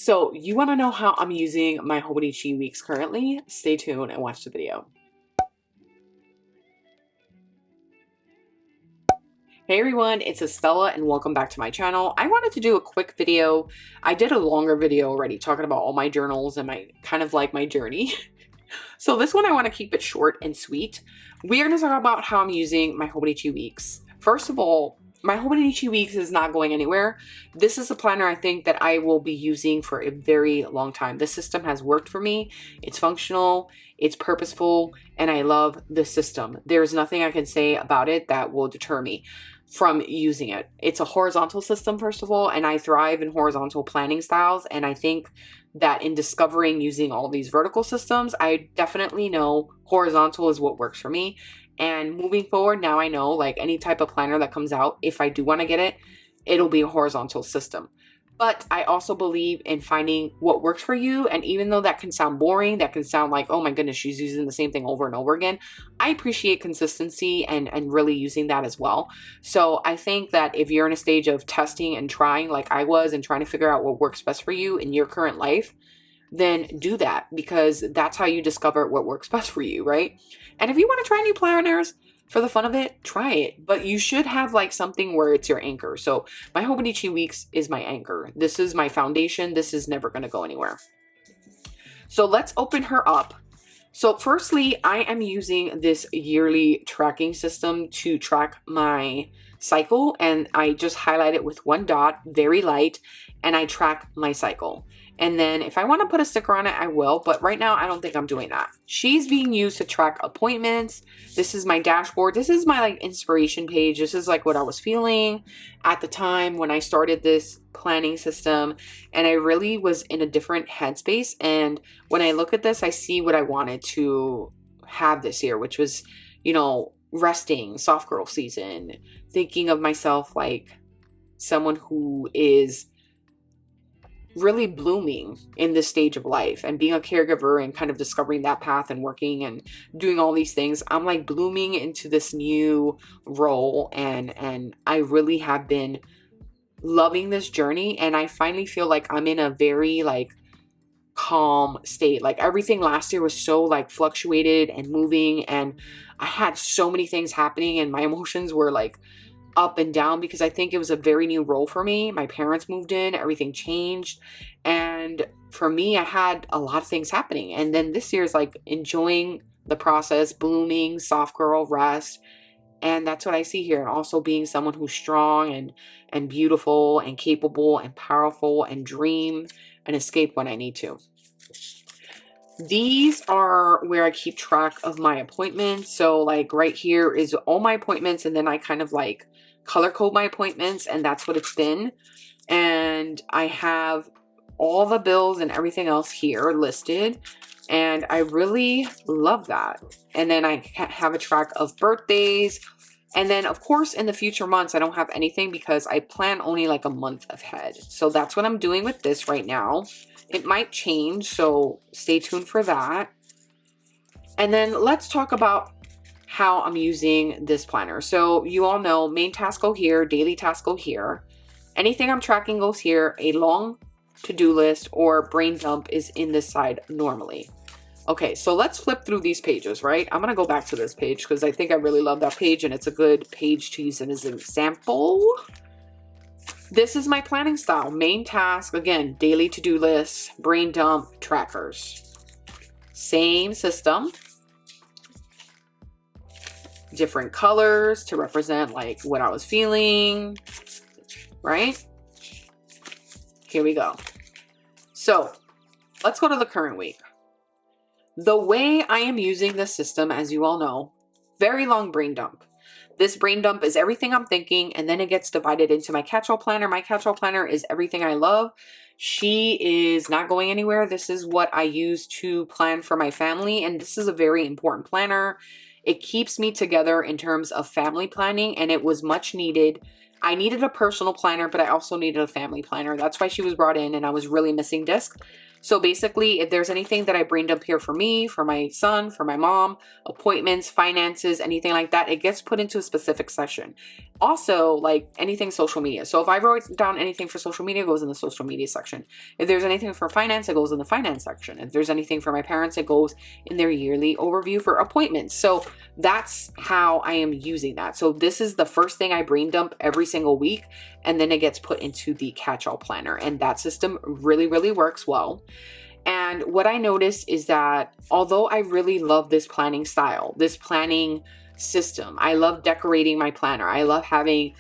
So you want to know how I'm using my Hobonichi Weeks currently? Stay tuned and watch the video. Hey everyone, it's Estella and welcome back to my channel. I wanted to do a quick video. I did a longer video already talking about all my journals and my kind of like my journey. So this one I want to keep it short and sweet. We're going to talk about how I'm using my Hobonichi Weeks. First of all, my Hobonichi Weeks is not going anywhere. This is a planner I think that I will be using for a very long time. This system has worked for me. It's functional, it's purposeful, and I love the system. There's nothing I can say about it that will deter me from using it. It's a horizontal system, first of all, and I thrive in horizontal planning styles. And I think that in discovering using all these vertical systems, I definitely know horizontal is what works for me. And moving forward, now I know like any type of planner that comes out, if I do want to get it, it'll be a horizontal system. But I also believe in finding what works for you. And even though that can sound boring, that can sound like, oh my goodness, she's using the same thing over and over again. I appreciate consistency and really using that as well. So I think that if you're in a stage of testing and trying like I was and trying to figure out what works best for you in your current life, then do that, because that's how you discover what works best for you, right? And if you want to try new planners, for the fun of it, try it. But you should have like something where it's your anchor. So my Hobonichi Weeks is my anchor. This is my foundation. This is never going to go anywhere. So let's open her up. So firstly, I am using this yearly tracking system to track my cycle. And I just highlight it with one dot, very light, and I track my cycle. And then if I want to put a sticker on it, I will. But right now, I don't think I'm doing that. She's being used to track appointments. This is my dashboard. This is my like inspiration page. This is like what I was feeling at the time when I started this planning system. And I really was in a different headspace. And when I look at this, I see what I wanted to have this year, which was, you know, resting, soft girl season, thinking of myself like someone who is really blooming in this stage of life and being a caregiver and kind of discovering that path and working and doing all these things. I'm like blooming into this new role, and I really have been loving this journey. And I finally feel like I'm in a very like calm state. Like everything last year was so like fluctuated and moving, and I had so many things happening and my emotions were like up and down because I think it was a very new role for me. My parents moved in, everything changed. And for me, I had a lot of things happening. And then this year is like enjoying the process, blooming, soft girl, rest. And that's what I see here. And also being someone who's strong and beautiful and capable and powerful and dream and escape when I need to. These are where I keep track of my appointments. So like right here is all my appointments, and then I kind of like color code my appointments, and that's what it's been. And I have all the bills and everything else here listed, and I really love that. And then I have a track of birthdays. And then of course in the future months, I don't have anything because I plan only like a month ahead. So that's what I'm doing with this right now. It might change, so stay tuned for that. And then let's talk about how I'm using this planner. So you all know main task go here, daily task go here. Anything I'm tracking goes here. A long to-do list or brain dump is in this side normally. Okay, so let's flip through these pages, right? I'm gonna go back to this page because I think I really love that page and it's a good page to use as an example. This is my planning style. Main task, again, daily to-do lists, brain dump, trackers. Same system. Different colors to represent like what I was feeling, right? Here we go. So let's go to the current week. The way I am using this system, as you all know, very long brain dump. This brain dump is everything I'm thinking, and then it gets divided into my catch-all planner. My catch-all planner is everything I love. She is not going anywhere. This is what I use to plan for my family, and this is a very important planner. It keeps me together in terms of family planning, and it was much needed. I needed a personal planner, but I also needed a family planner. That's why she was brought in, and I was really missing disc. So basically, if there's anything that I brained up here for me, for my son, for my mom, appointments, finances, anything like that, it gets put into a specific section. Also, like anything social media. So if I wrote down anything for social media, it goes in the social media section. If there's anything for finance, it goes in the finance section. If there's anything for my parents, it goes in their yearly overview for appointments. So that's how I am using that. So this is the first thing I brain dump every single week, and then it gets put into the catch-all planner, and that system really, really works well. And what I noticed is that although I really love this planning style, this planning system, I love decorating my planner, I love having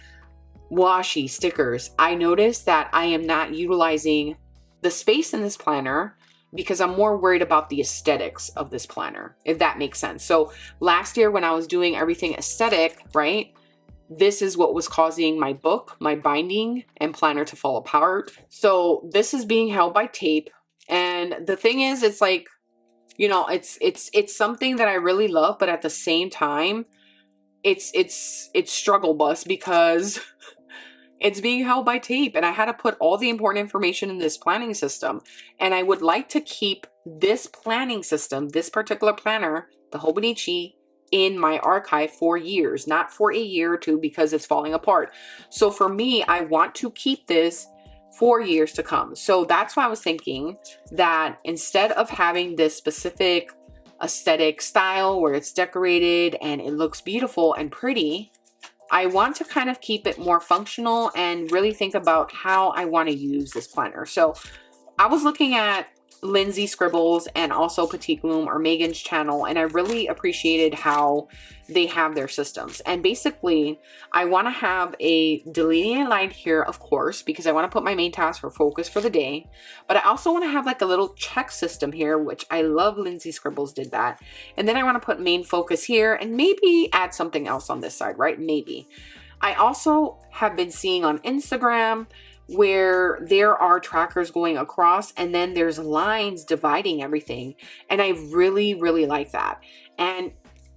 washi stickers, I noticed that I am not utilizing the space in this planner because I'm more worried about the aesthetics of this planner, if that makes sense. So last year when I was doing everything aesthetic, right, this is what was causing my book, my binding and planner to fall apart. So this is being held by tape. And the thing is, it's like, you know, it's something that I really love, but at the same time, it's struggle bus because it's being held by tape, and I had to put all the important information in this planning system. And I would like to keep this planning system, this particular planner, the Hobonichi, in my archive for years, not for a year or two because it's falling apart. So for me, I want to keep this for years to come. So that's why I was thinking that instead of having this specific aesthetic style where it's decorated and it looks beautiful and pretty, I want to kind of keep it more functional and really think about how I want to use this planner. So I was looking at Lindsay Scribbles and also Petite Gloom or Megan's channel, and I really appreciated how they have their systems. And basically, I want to have a delineated line here, of course, because I want to put my main task for focus for the day. But I also want to have like a little check system here, which I love Lindsay Scribbles did that. And then I want to put main focus here and maybe add something else on this side, right? Maybe. I also have been seeing on Instagram where there are trackers going across and then there's lines dividing everything. And I really, really like that. And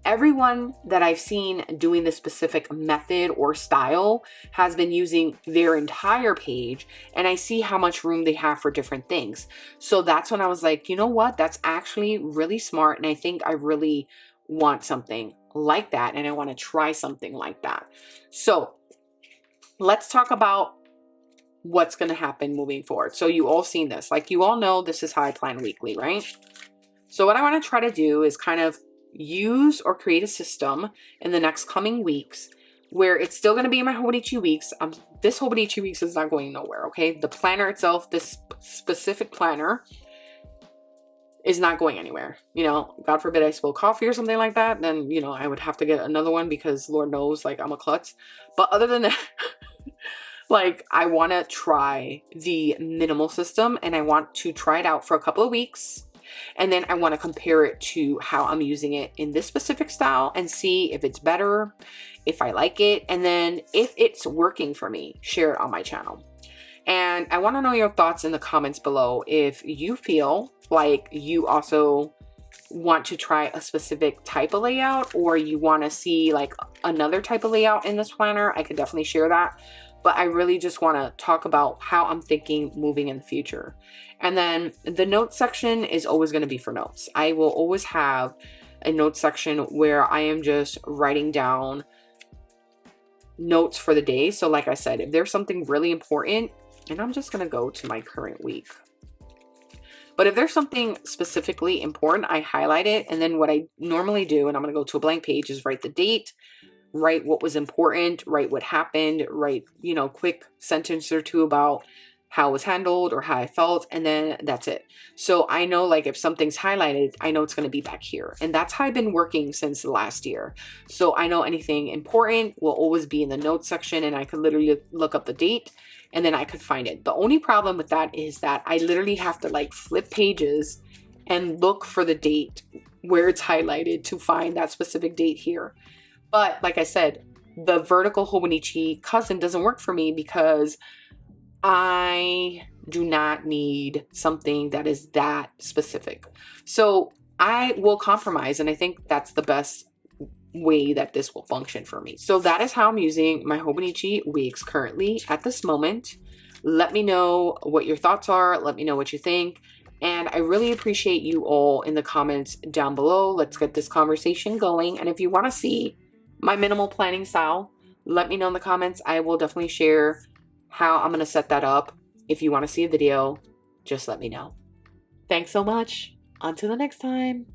everyone that I've seen doing this specific method or style has been using their entire page, and I see how much room they have for different things. So that's when I was like, you know what? That's actually really smart. And I think I really want something like that. And I want to try something like that. So let's talk about what's going to happen moving forward. So you all seen this, like you all know this is how I plan weekly, right? So what I want to try to do is kind of use or create a system in the next coming weeks where it's still going to be in my Hobonichi Weeks. This Hobonichi Weeks is not going nowhere, okay? The planner itself, this specific planner, is not going anywhere. You know, God forbid I spill coffee or something like that, then, you know, I would have to get another one because Lord knows, like, I'm a klutz. But other than that, like, I want to try the minimal system, and I want to try it out for a couple of weeks. And then I want to compare it to how I'm using it in this specific style and see if it's better, if I like it, and then if it's working for me, share it on my channel. And I want to know your thoughts in the comments below if you feel like you also want to try a specific type of layout, or you want to see like another type of layout in this planner. I could definitely share that. But I really just want to talk about how I'm thinking moving in the future. And then the notes section is always going to be for notes. I will always have a notes section where I am just writing down notes for the day. So like I said, if there's something really important, and I'm just going to go to my current week. But if there's something specifically important, I highlight it. And then what I normally do, and I'm going to go to a blank page, is write the date, write what was important, write what happened, write, you know, quick sentence or two about how it was handled or how I felt, and then that's it. So I know, like, if something's highlighted, I know it's going to be back here. And that's how I've been working since last year. So I know anything important will always be in the notes section, and I could literally look up the date and then I could find it. The only problem with that is that I literally have to like flip pages and look for the date where it's highlighted to find that specific date here. But like I said, the vertical Hobonichi cousin doesn't work for me because I do not need something that is that specific. So I will compromise, and I think that's the best way that this will function for me. So that is how I'm using my Hobonichi Weeks currently at this moment. Let me know what your thoughts are. Let me know what you think. And I really appreciate you all in the comments down below. Let's get this conversation going. And if you want to see my minimal planning style, let me know in the comments. I will definitely share how I'm going to set that up. If you want to see a video, just let me know. Thanks so much. Until the next time.